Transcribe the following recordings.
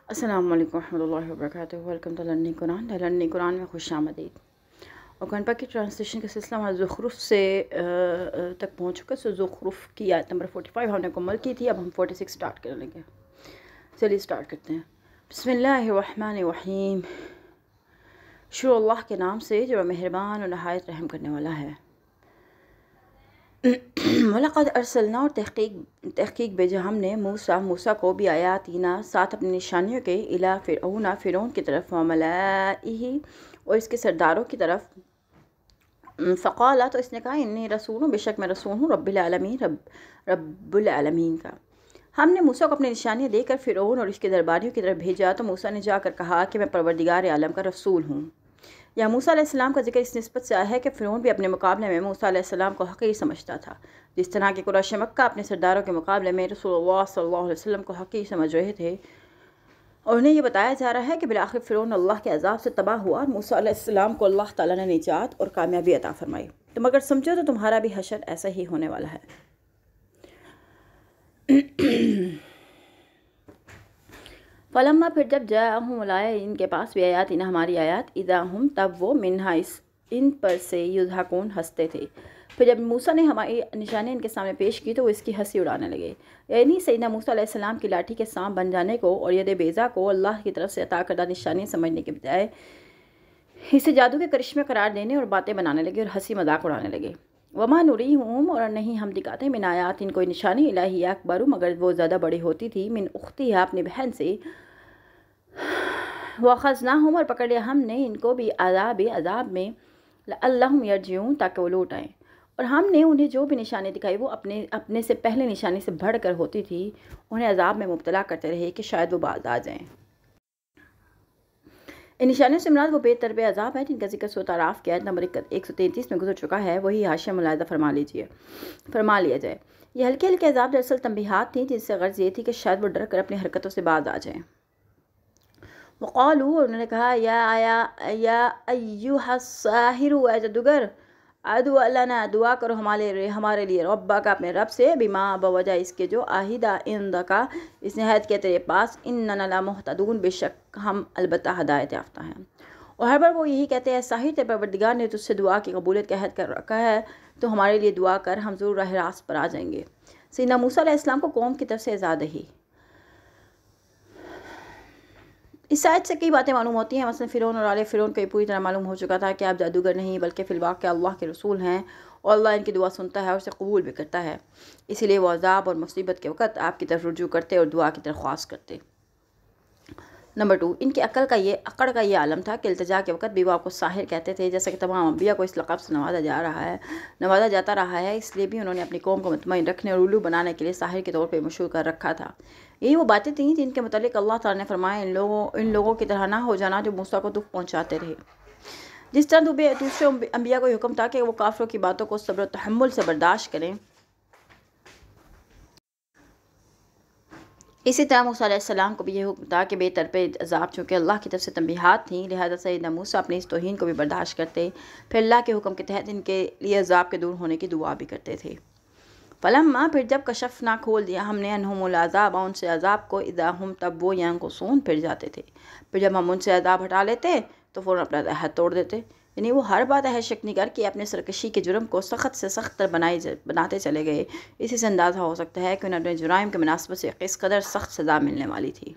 السلام علیکم ورحمۃ اللہ وبرکاتہ۔ Welcome to learning Quran. Learning Quran میں خوش آمدید۔ اور قرآن پاک کی ٹرانسلیشن کا سلسلہ ہمارا زخرف سے تک پہنچ چکا۔ زخرف کی آیت نمبر 45 ہم نے مکمل کی تھی، اب ہم 46 سٹارٹ کر لیں گے۔ چلیے سٹارٹ کرتے ہیں۔ بسم اللہ الرحمن الرحیم۔ شروع اللہ کے نام سے جو مہربان اور نہایت رحم کرنے والا ہے۔ وَلَقَدْ ارسلنا، اور تحقیق بھیجا ہم نے موسیٰ کو بھی آیاتینا، ساتھ اپنی نشانیوں کے، الی فرعون کی طرف، وملائہ، اور اس کے سرداروں کی طرف، فقالا، تو اس نے کہا، انی رسول، بے شک میں رسول ہوں، رب العالمین کا۔ ہم نے موسیٰ کو اپنی نشانیاں دے کر فرعون اور اس کے درباریوں کی طرف بھیجا، تو موسیٰ نے جا کر کہا کہ میں پروردگار عالم کا رسول ہوں۔ یا موسیٰ علیہ السلام کا ذکر اس نسبت سے آیا ہے کہ فرعون بھی اپنے مقابلے میں موسیٰ علیہ السلام کو حقیر سمجھتا تھا، جس طرح کہ قریش مکہ اپنے سرداروں کے مقابلے میں رسول اللہ صلی اللہ علیہ وسلم کو حقیر سمجھ رہے تھے۔ اور انہیں یہ بتایا جا رہا ہے کہ بالآخر فرعون اللہ کے عذاب سے تباہ ہوا، اور موسیٰ علیہ السلام کو اللہ تعالیٰ نے نجات اور کامیابی عطا فرمائی۔ تم اگر سمجھو تو تمہارا بھی حشر ایسا ہی ہونے والا ہے۔ فلما، پھر جب جاءہم لائے ان کے پاس بھی آیاتنا، ہماری آیات، اذا ہم، تب وہ منہا، ان پر سے، یضحکون، ہنستے تھے۔ پھر جب موسیٰ نے ہماری نشانیاں ان کے سامنے پیش کی تو وہ اس کی ہنسی اڑانے لگے۔ یعنی سیدنا موسیٰ علیہ السلام کی لاٹھی کے سانپ بن جانے کو اور ید بیضا کو اللہ کی طرف سے عطا کردہ نشانیاں سمجھنے کے بجائے اسے جادو کے کرشمے قرار دینے اور باتیں بنانے لگے اور ہنسی مذاق اڑانے لگے۔ وما نریہم، اور نہیں ہم دکھاتے، من آیات، ان کوئی نشانی، الہیہ اکبر، مگر وہ زیادہ بڑی ہوتی تھی، من اختیہا، اپنی بہن سے، وَأَخَذْنَاهُمْ، اور پکڑ لیا ہم نے ان کو بھی عذاب میں، لَعَلَّهُمْ يَرْجِعُونَ، تاکہ وہ لوٹ آئیں۔ اور ہم نے انہیں جو بھی نشانی دکھائی وہ اپنے سے پہلے نشانی سے بڑھ کر ہوتی تھی، انہیں عذاب میں مبتلا کرتے رہے کہ شاید وہ باز آ جائیں۔ ان نشانیوں سے مراد وہ بے تربیہ عذاب ہے جن کا ذکر سورۃ اعراف کی آیت نمبر 133 میں گزر چکا ہے، وہی حاشیہ ملاحظہ فرما لیا جائے۔ یہ ہلکے ہلکے عذاب دراصل تنبیہات تھیں، جن سے غرض یہ تھی کہ شاید وہ ڈر کر اپنی حرکتوں سے باز آ جائیں۔ وقالوا، اور انہوں نے کہا، یا ایھا الساحر، اے جادوگر، ادعو لنا، دعا کرو ہمارے لیے، ربک، اپنے رب سے، بما، بوجہ اس کے، جو عہدہ عندک، اس نے عہد کیا تیرے پاس، اننا لمہتدون، بے شک ہم البتہ ہدایت یافتہ ہیں۔ اور ہر بار وہ یہی کہتے ہیں، ساحر، تیرے پروردگار نے تجھ سے دعا کی قبولیت کا عہد کر رکھا ہے، تو ہمارے لیے دعا کر، ہم ضرور راہ راست پر آ جائیں گے۔ سیدنا موسیٰ علیہ السلام کو قوم کی طرف سے اعزازدہی۔ اس آیت سے کئی باتیں معلوم ہوتی ہیں، مثلا فرعون اور آل فرعون کو یہ پوری طرح معلوم ہو چکا تھا کہ آپ جادوگر نہیں بلکہ فی الواقع اللہ کے رسول ہیں، اور اللہ ان کی دعا سنتا ہے اور اسے قبول بھی کرتا ہے، اسی لیے وہ عذاب اور مصیبت کے وقت آپ کی طرف رجوع کرتے اور دعا کی درخواست کرتے۔ نمبر 2، ان کی عقڑ کا یہ عالم تھا کہ التجا کے وقت بھی وہ آپ کو ساحر کہتے تھے، جیسا کہ تمام انبیاء کو اس لقب سے نوازا جاتا رہا ہے، اس لیے بھی انہوں نے اپنی قوم کو مطمئن رکھنے اور الو بنانے کے لیے ساحر کے طور پہ مشہور کر رکھا تھا۔ یہی وہ باتیں تھیں جن کے متعلق اللہ تعالیٰ نے فرمایا، ان لوگوں کی طرح نہ ہو جانا جو موسیٰ کو دکھ پہنچاتے رہے۔ جس طرح دوسرے انبیاء کو یہ حکم تھا کہ وہ کافروں کی باتوں کو صبر و تحمل سے برداشت کریں، اسی طرح موسیٰ علیہ السلام کو بھی یہ حکم تھا کہ بے تربیہ عذاب چونکہ اللہ کی طرف سے تنبیہات تھیں، لہذا سیدنا موسیٰ اپنی اس توہین کو بھی برداشت کرتے، پھر اللہ کے حکم کے تحت ان کے لیے عذاب کے دور ہونے کی دعا بھی کرتے تھے۔ فلما، پھر جب کشفنا، کھول دیا ہم نے، عنہم العذاب، ان سے عذاب کو، اذا ہم، تب وہ ینکثون، پھر جاتے تھے۔ پھر جب ہم ان سے عذاب ہٹا لیتے تو فوراً اپنا عہد توڑ دیتے، یعنی وہ ہر بات عہد شکنی کر کے اپنے سرکشی کے جرم کو سخت سے سخت تر بناتے چلے گئے۔ اسی سے اندازہ ہو سکتا ہے کہ انہیں اپنے جرائم کے مناسبت سے کس قدر سخت سزا ملنے والی تھی۔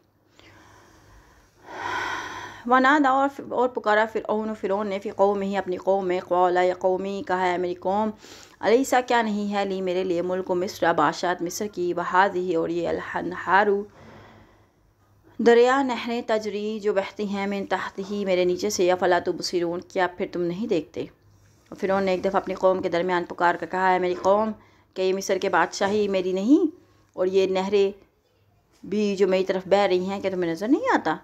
ونادا، اور پکارا فرعون نے، فی قومہ، اپنی قوم میں، قال یا قومی، کہا ہے میری قوم، الیس، کیا نہیں ہے، لی، میرے لیے، ملک مصر، بادشاہت مصر کی، وہذہ، اور یہ، الانہار، دریا، نہریں، تجری، جو بہتی ہیں، من تحتہ، میرے نیچے سے، افلا تبصرون، کیا پھر تم نہیں دیکھتے۔ اور فرعون نے ایک دفعہ اپنی قوم کے درمیان پکار کر کہا ہے میری قوم، کہ یہ مصر کے بادشاہی میری نہیں، اور یہ نہریں بھی جو میری طرف بہہ رہی ہیں، کہ تمہیں نظر نہیں آتا۔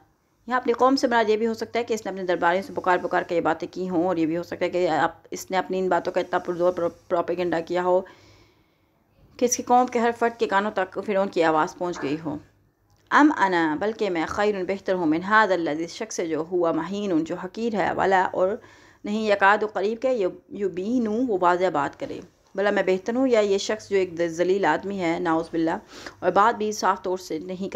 یہاں اپنی قوم سے مراد یہ بھی ہو سکتا ہے کہ اس نے اپنے درباریوں سے پکار کے یہ باتیں کی ہوں، اور یہ بھی ہو سکتا ہے کہ اس نے اپنی ان باتوں کا اتنا پرزور پروپیگنڈا کیا ہو کہ اس کی قوم کے ہر فرد کے کانوں تک فرعون کی آواز پہنچ گئی ہو۔ ام انا، بلکہ میں، خیر، بہتر ہوں، من ھذا الذی، شخص سے جو ہوا مہین، جو حقیر ہے، ولا، اور نہیں، یکاد، قریب کے، یبین، وہ واضح بات کرے، بھلا میں بہتر ہوں یا یہ شخص جو ایک ذلیل آدمی ہے ناؤز باللہ اور بات بھی صاف طور سے نہیں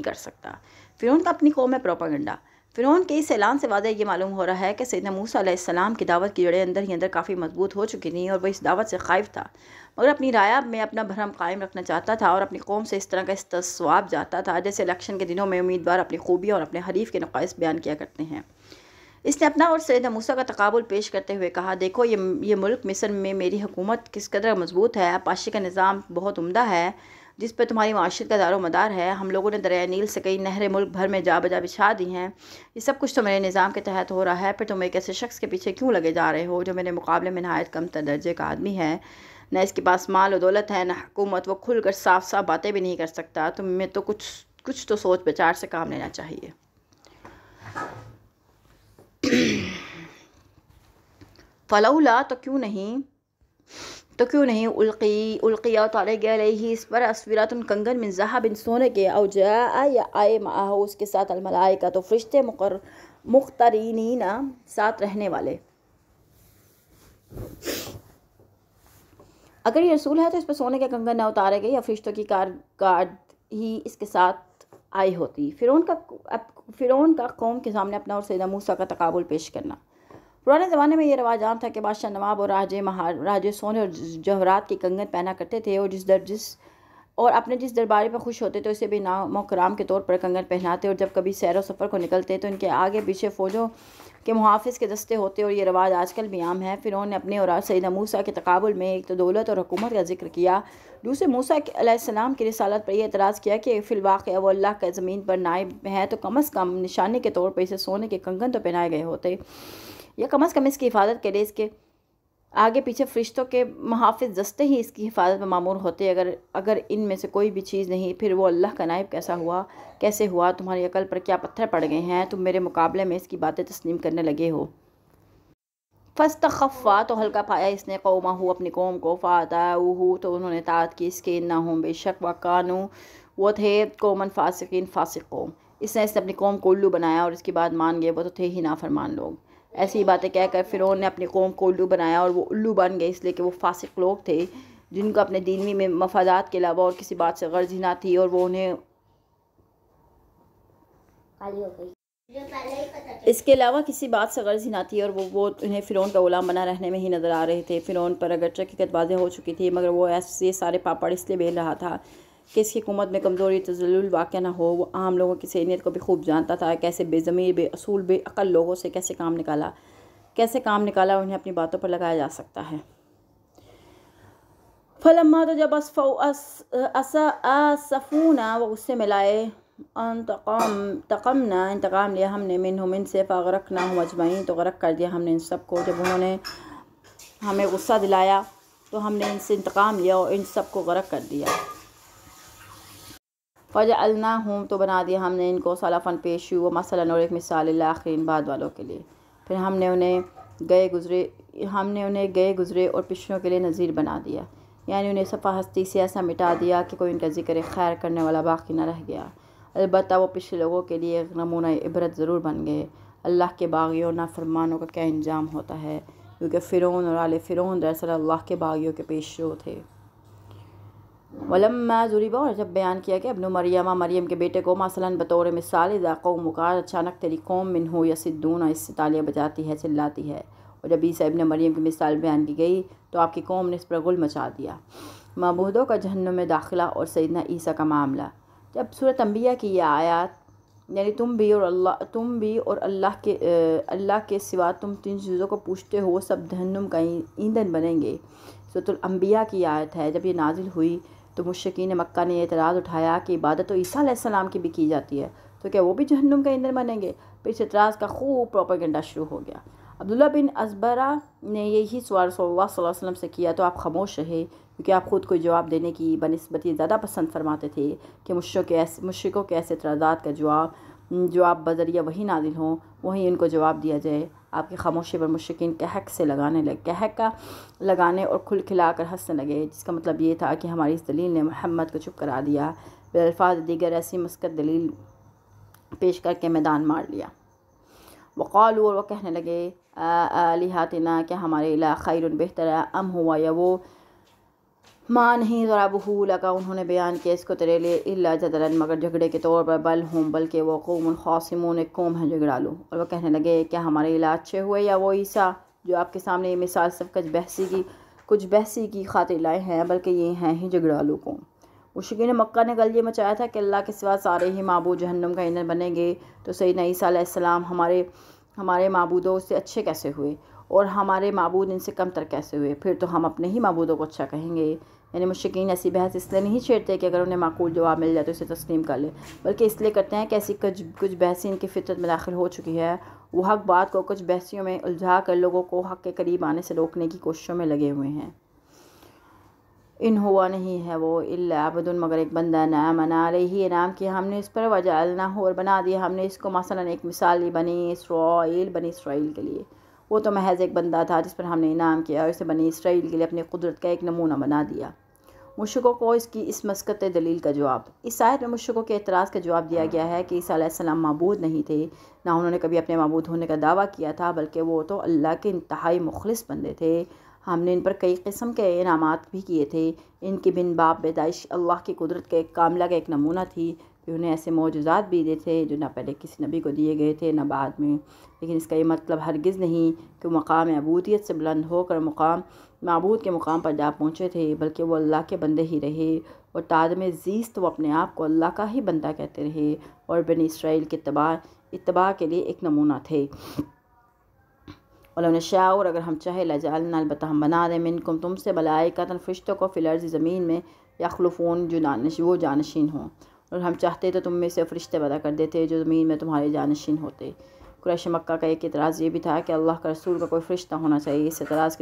کر سکتا۔ فرعون کا اپنی قوم میں پروپیگنڈا۔ فرعون کے اس اعلان سے واضح یہ معلوم ہو رہا ہے کہ سیدنا موسیٰ علیہ السلام کی دعوت کی جڑیں اندر ہی اندر کافی مضبوط ہو چکی تھیں اور وہ اس دعوت سے خائف تھا، مگر اپنی رایہ میں اپنا بھرم قائم رکھنا چاہتا تھا اور اپنی قوم سے اس طرح کا استصواب چاہتا تھا جیسے الیکشن کے دنوں میں امیدوار اپنی خوبیاں اور اپنے حریف کے نقائص بیان کیا کرتے ہیں۔ اس نے اپنا اور سیدنا موسیٰ کا تقابل پیش کرتے ہوئے کہا، دیکھو یہ ملک مصر میں میری حکومت کس قدر مضبوط ہے، پاشی کا نظام بہت عمدہ ہے جس پہ تمہاری معاشرت کا دار و مدار ہے، ہم لوگوں نے دریائے نیل سے کئی نہریں ملک بھر میں جا بجا بچھا دی ہیں، یہ سب کچھ تو میرے نظام کے تحت ہو رہا ہے، پھر تم ایک ایسے شخص کے پیچھے کیوں لگے جا رہے ہو جو میرے مقابلے میں نہایت کم تر درجے کا آدمی ہے، نہ اس کے پاس مال و دولت ہے نہ حکومت، وہ کھل کر صاف باتیں بھی نہیں کر سکتا، تمہیں تو کچھ تو سوچ بچار سے کام لینا چاہیے۔ فلولا تو کیوں نہیں القی اتارے گئے علیہ اس پر اسورۃ کنگن من ذہب سونے کے، او جاء یا آئے معہ اس کے ساتھ الملائکہ تو فرشتے مقترنین ساتھ رہنے والے۔ اگر یہ رسول ہے تو اس پر سونے کے کنگن نہ اتارے گئے یا فرشتوں کی کارڈ ہی اس کے ساتھ آئی ہوتی۔ فرعون کا قوم کے سامنے اپنا اور سیدنا موسیٰ کا تقابل پیش کرنا۔ پرانے زمانے میں یہ رواج عام تھا کہ بادشاہ نواب اور راجے سونے اور جوہرات کے کنگن پہنا کرتے تھے اور اپنے جس درباری پر خوش ہوتے تو اسے بھی نام و کرام کے طور پر کنگن پہناتے، اور جب کبھی سیر و سفر کو نکلتے تو ان کے آگے پیچھے فوجوں کے محافظ کے دستے ہوتے، اور یہ رواج آج کل بھی عام ہے۔ فرعون نے اپنے اور سیدنا موسیٰ کے تقابل میں ایک تو دولت اور حکومت کا ذکر کیا، دوسرے موسیٰ علیہ السلام کی رسالت پر یہ اعتراض کیا کہ فی الواقع وہ اللہ کا زمین پر نائب ہے تو کم از کم نشانی کے طور پر اسے سونے کے کنگن تو پہنائے گئے ہوتے، یا کم از کم اس کی حفاظت کے لیے اس کے آگے پیچھے فرشتوں کے محافظ دستے ہی اس کی حفاظت میں مامور ہوتے۔ اگر ان میں سے کوئی بھی چیز نہیں، پھر وہ اللہ کا نائب کیسے ہوا؟ تمہاری عقل پر کیا پتھر پڑ گئے ہیں؟ تم میرے مقابلے میں اس کی باتیں تسلیم کرنے لگے ہو۔ فاستخفا تو ہلکا پایا اس نے قومہ اپنی قوم کو، فاطاعوہ تو انہوں نے اطاعت کی اس کے، انہم بے شک وکانوا وہ تھے قوماً فاسقین فاسق قوم۔ اس نے اپنی قوم کو الو بنایا اور اس کی بات مان گئے، وہ تو تھے ہی نافرمان لوگ۔ ایسی باتیں کہہ کر فرعون نے اپنی قوم کو الو بنایا اور وہ الو بن گئے اس لیے کہ وہ فاسق لوگ تھے جن کو اپنے دینی میں مفادات کے علاوہ اور کسی بات سے غرض ہی نہ تھی، اور وہ انہیں اس کے علاوہ کسی بات سے غرض ہی نہ تھی، اور وہ انہیں فرعون کا غلام بنا رہنے میں ہی نظر آ رہے تھے۔ فرعون پر اگرچہ حقیقت واضح ہو چکی تھی، مگر وہ ایسے سارے پاپڑ اس لیے بیل رہا تھا کہ اس کی حکومت میں کمزوری تزلزل واقع نہ ہو۔ وہ عام لوگوں کی ذہنیت کو بھی خوب جانتا تھا، کیسے بے ضمیر بے اصول بے عقل لوگوں سے کیسے کام نکالا اور انہیں اپنی باتوں پر لگایا جا سکتا ہے۔ فلما تو جب آسفونا وہ غصے میں لائے، انتقام لیا ہم نے منہم ان سے، فاغرقناہم اجمعین تو غرق کر دیا ہم نے ان سب کو۔ جب انہوں نے ہمیں غصہ دلایا تو ہم نے ان سے انتقام لیا اور ان سب کو غرق کر دیا۔ فجعلناہم تو بنا دیا ہم نے ان کو سلفاً پیشو و مثلاً اور ایک مثال للآخرین بعد والوں کے لیے، پھر ہم نے انہیں گئے گزرے اور پچھلوں کے لیے نذیر بنا دیا، یعنی انہیں صفحہ ہستی سے ایسا مٹا دیا کہ کوئی ان کا ذکر خیر کرنے والا باقی نہ رہ گیا۔ البتہ وہ پچھلے لوگوں کے لیے نمونہ عبرت ضرور بن گئے۔ اللہ کے باغیوں نافرمانوں کا کیا انجام ہوتا ہے، کیونکہ فرعون اور آل فرعون دراصل اللہ کے باغیوں کے پیش رو تھے۔ ولما ضرب اور جب بیان کیا کہ ابن مریم کے بیٹے کو مثلاً بطور مثال، اذا قومک اچانک تیری قوم منہ یصدون اس سے تالیاں بجاتی ہے چلاتی ہے، اور جب عیسیٰ ابن مریم کی مثال بیان کی گئی تو آپ کی قوم نے اس پر غل مچا دیا۔ معبودوں کا جہنم میں داخلہ اور سیدنا عیسیٰ کا معاملہ۔ جب سورۃ انبیاء کی یہ آیات، یعنی تم بھی اور اللہ کے سوا تم تین چیزوں کو پوچھتے ہو وہ سب جہنم کا ایندھن بنیں گے، سورۃ الانبیاء کی آیت ہے۔ جب یہ نازل ہوئی تو مشرکین مکہ نے اعتراض اٹھایا کہ عبادت تو عیسیٰ علیہ السلام کی بھی کی جاتی ہے، تو کیا وہ بھی جہنم کا ایندھن بنیں گے؟ پھر اس اعتراض کا خوب پروپیگنڈا شروع ہو گیا۔ عبداللہ بن ازبرہ نے یہی سوال رسول اللہ صلی اللہ علیہ وسلم سے کیا تو آپ خاموش رہے، کیونکہ آپ خود کو جواب دینے کی بنسبت یہ زیادہ پسند فرماتے تھے کہ مشرکوں کے ایسے اعتراضات کا جواب بذریعہ وہی نازل ہوں، وہیں ان کو جواب دیا جائے۔ آپ کی خاموشی پر مشرکین کہک لگانے اور کھل کھلا کر ہنسنے لگے، جس کا مطلب یہ تھا کہ ہماری اس دلیل نے محمد کو چپ کرا دیا۔ بالفاظ دیگر ایسی مسکت دلیل پیش کر کے میدان مار لیا۔ وقالوا اور وہ کہنے لگے، آلہتنا کیا ہمارے الہ خیر بہتر ہے، ام ہوا یا وہ ماں نہیں ضربہ لگا، انہوں نے بیان کیا اس کو تیرے لیے، الا جدلاً مگر جھگڑے کے طور پر، بل ہم بلکہ وہ قوم خاصمون ایک قوم ہے جھگڑالو۔ اور وہ کہنے لگے کیا ہمارے علاج اچھے ہوئے یا وہ عیسیٰ جو آپ کے سامنے یہ مثال صرف کچھ بحثی کی خاطر لائے ہیں، بلکہ یہ ہیں ہی جھگڑالو قوم۔ مشرکین مکہ نے کل یہ مچایا تھا کہ اللہ کے سوا سارے ہی معبود جہنم کا ایندھن بنیں گے، تو سیدنا عیسیٰ علیہ السلام ہمارے معبودوں سے اچھے کیسے ہوئے اور ہمارے معبود ان سے کم تر کیسے ہوئے، پھر تو ہم اپنے ہی معبودوں کو اچھا کہیں گے۔ یعنی مشرکین ایسی بحث اس لیے نہیں چھیڑتے کہ اگر انہیں معقول جواب مل جائے تو اسے تسلیم کر لے، بلکہ اس لیے کرتے ہیں کہ ایسی کچھ بحثی ان کی فطرت میں داخل ہو چکی ہے، وہ حق بات کو کچھ بحثیوں میں الجھا کر لوگوں کو حق کے قریب آنے سے روکنے کی کوششوں میں لگے ہوئے ہیں۔ ان ہوا نہیں ہے وہ الا عبد مگر ایک بندہ نعمنا علیہ انعام کیا ہم نے اس پر، وجعلناہ اور بنا دیا ہم نے اس کو مثلا ایک مثال لی بنی اسرائیل کے لیے، وہ تو محض ایک بندہ تھا جس پر ہم نے انعام کیا اور اسے بنی اسرائیل کے لیے اپنی قدرت کا ایک نمونہ بنا دیا۔ مشرکوں کو اس مسقط دلیل کا جواب، اس آیت میں مشرکوں کے اعتراض کا جواب دیا گیا ہے کہ عیسیٰ علیہ السلام معبود نہیں تھے، نہ انہوں نے کبھی اپنے معبود ہونے کا دعویٰ کیا تھا، بلکہ وہ تو اللہ کے انتہائی مخلص بندے تھے۔ ہم نے ان پر کئی قسم کے انعامات بھی کیے تھے، ان کی بن باب پیدائش اللہ کی قدرت کے ایک کاملہ کا ایک نمونہ تھی، کہ انہیں ایسے معجزات بھی دیے تھے جو نہ پہلے کسی نبی کو دیے گئے تھے نہ بعد میں، لیکن اس کا یہ مطلب ہرگز نہیں کہ وہ مقام عبودیت سے بلند ہو کر معبود کے مقام پر جا پہنچے تھے، بلکہ وہ اللہ کے بندے ہی رہے، اور تادم زیست وہ اپنے آپ کو اللہ کا ہی بندہ کہتے رہے اور بنی اسرائیل کے اتباع کے لیے ایک نمونہ تھے۔ وَلَوْ نَشَاءُ اور اگر ہم چاہے لَجَعَلْنَا البتہ ہم بنا دیں منکم تم سے ملائکۃ فرشتوں کو فی الارض زمین میں، یخلفون وہ جانشین ہوں، اور ہم چاہتے تو تم میں سے فرشتے پیدا کر دیتے جو زمین میں تمہارے جانشین ہوتے۔ قریش مکہ کا ایک اعتراض یہ بھی تھا کہ اللہ کا رسول کا کوئی فرشتہ ہونا چاہیے۔ اس اعتراض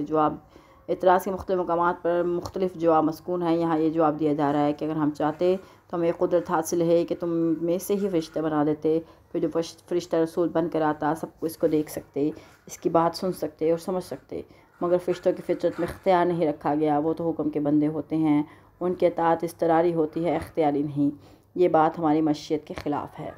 کے مختلف مقامات پر مختلف جواب مسکون ہیں۔ یہاں یہ جواب دیا جا رہا ہے کہ اگر ہم چاہتے تو ہمیں قدرت حاصل ہے کہ تم میں سے ہی فرشتے بنا دیتے، پھر جو فرشتہ رسول بن کر آتا سب کو اس کو دیکھ سکتے، اس کی بات سن سکتے اور سمجھ سکتے، مگر فرشتوں کی فطرت میں اختیار نہیں رکھا گیا، وہ تو حکم کے بندے ہوتے ہیں، ان کی اطاعت اضطراری ہوتی ہے، اختیاری نہیں۔ یہ بات ہماری مشیت کے خلاف ہے۔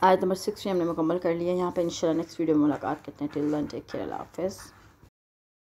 آیت نمبر 6 ہم نے مکمل کر لیا، یہاں پہ انشاءاللہ نیکسٹ ویڈیو میں ملاقات کرتے ہیں۔ ٹل دین ٹیک کیئر، اللہ حافظ۔